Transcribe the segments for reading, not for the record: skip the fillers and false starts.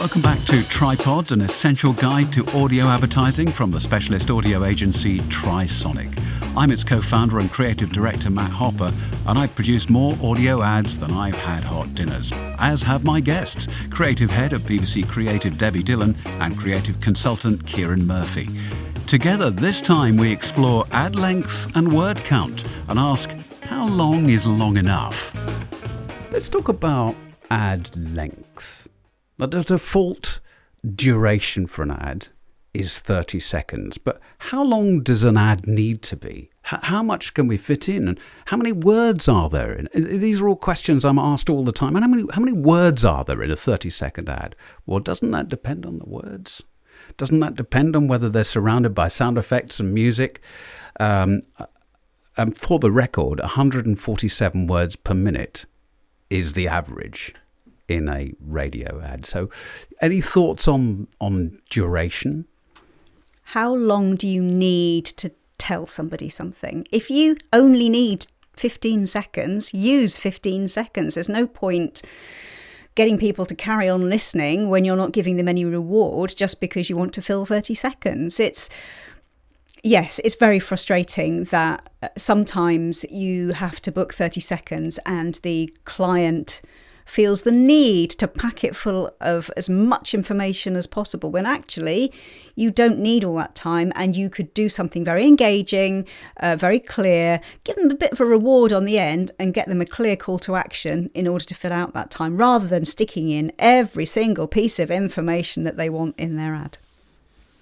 Welcome back to Tripod, an essential guide to audio advertising from the specialist audio agency Trisonic. I'm its co-founder and creative director Matt Hopper, and I've produced more audio ads than I've had hot dinners, as have my guests, creative head of BBC Creative Debbie Dillion and creative consultant Kieran Murphy. Together this time we explore ad length and word count and ask, how long is long enough? Let's talk about ad length. The default duration for an ad is 30 seconds, but how long does an ad need to be? How much can we fit in? And how many words are there in? These are all questions I'm asked all the time. And how many words are there in a 30-second ad? Well, doesn't that depend on the words? Doesn't that depend on whether they're surrounded by sound effects and music? And for the record, 147 words per minute is the average in a radio ad. So any thoughts on duration? How long do you need to tell somebody something? If you only need 15 seconds, use 15 seconds. There's no point getting people to carry on listening when you're not giving them any reward just because you want to fill 30 seconds. It's very frustrating that sometimes you have to book 30 seconds and the client feels the need to pack it full of as much information as possible when actually you don't need all that time and you could do something very engaging, very clear, give them a bit of a reward on the end and get them a clear call to action in order to fill out that time rather than sticking in every single piece of information that they want in their ad.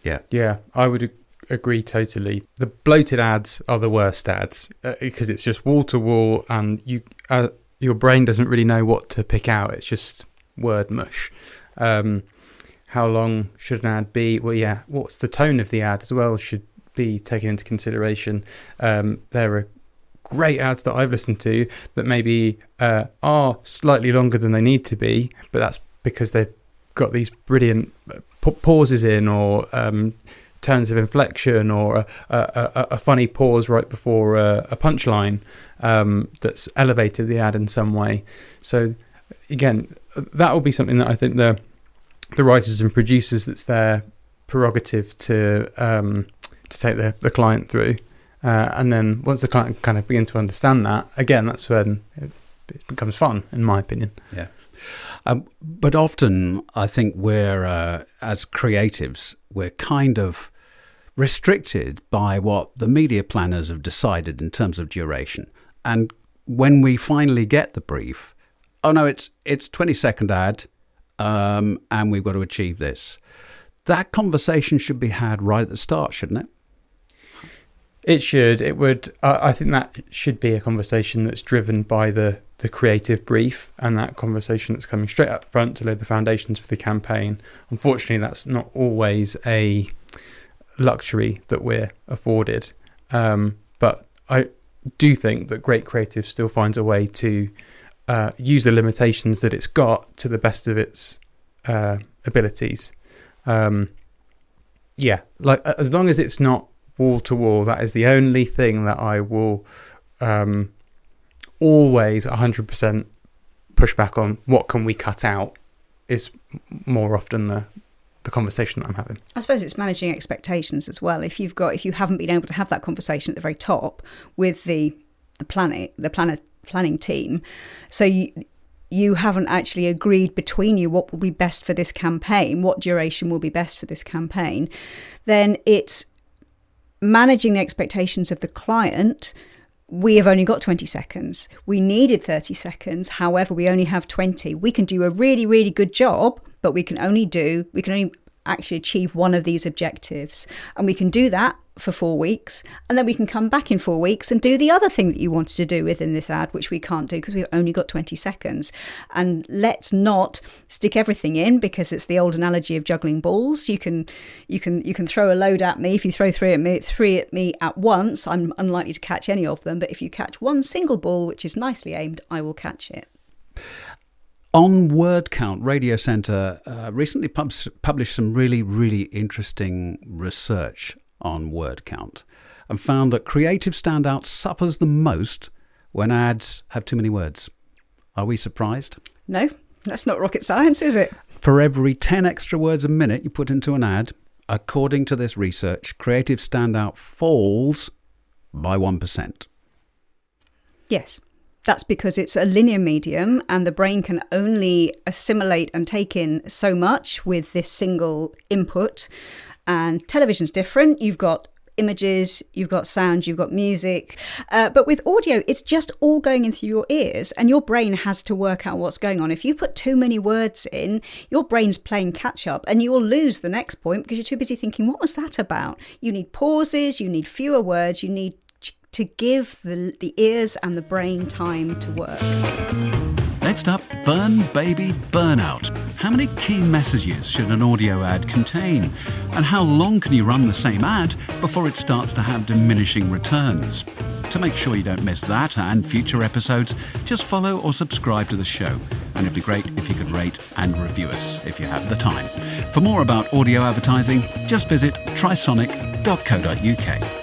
Yeah, I would agree totally. The bloated ads are the worst ads because it's just wall to wall and your brain doesn't really know what to pick out. It's just word mush. How long should an ad be? Well, yeah, what's the tone of the ad as well should be taken into consideration. There are great ads that I've listened to that maybe are slightly longer than they need to be, but that's because they've got these brilliant pauses in or turns of inflection or a funny pause right before a punchline that's elevated the ad in some way. So again, that will be something that I think the writers and producers, that's their prerogative to take the client through. And then once the client kind of begin to understand that, again, that's when it becomes fun, in my opinion. Yeah. But often I think we're, as creatives, we're kind of restricted by what the media planners have decided in terms of duration. And when we finally get the brief, oh no, it's 20-second ad, and we've got to achieve this. That conversation should be had right at the start, shouldn't it? It should. It would. I think that should be a conversation that's driven by the creative brief, and that conversation that's coming straight up front to lay the foundations for the campaign. Unfortunately, that's not always a luxury that we're afforded. But I do think that great creative still finds a way to use the limitations that it's got to the best of its abilities. Like as long as it's not wall to wall, that is the only thing that I will always 100% push back on. What can we cut out is more often the conversation that I'm having. I suppose it's managing expectations as well. If you haven't been able to have that conversation at the very top with the planning team, so you haven't actually agreed between you what will be best for this campaign, what duration will be best for this campaign, then it's managing the expectations of the client. We have only got 20 seconds. We needed 30 seconds. However, we only have 20. We can do a really, really good job, but we can only actually achieve one of these objectives. And we can do that for 4 weeks. And then we can come back in 4 weeks and do the other thing that you wanted to do within this ad, which we can't do because we've only got 20 seconds. And let's not stick everything in, because it's the old analogy of juggling balls. You can throw a load at me. If you throw three at me at once, I'm unlikely to catch any of them. But if you catch one single ball, which is nicely aimed, I will catch it. On word count, Radio Centre recently published some really, really interesting research on word count and found that creative standout suffers the most when ads have too many words. Are we surprised? No, that's not rocket science, is it? For every 10 extra words a minute you put into an ad, according to this research, creative standout falls by 1%. Yes. That's because it's a linear medium and the brain can only assimilate and take in so much with this single input. And television's different. You've got images, you've got sound, you've got music. But with audio, it's just all going in through your ears and your brain has to work out what's going on. If you put too many words in, your brain's playing catch up and you will lose the next point because you're too busy thinking, what was that about? You need pauses, you need fewer words, you need to give the ears and the brain time to work. Next up, Burn Baby Burnout. How many key messages should an audio ad contain? And how long can you run the same ad before it starts to have diminishing returns? To make sure you don't miss that and future episodes, just follow or subscribe to the show. And it'd be great if you could rate and review us if you have the time. For more about audio advertising, just visit trisonic.co.uk.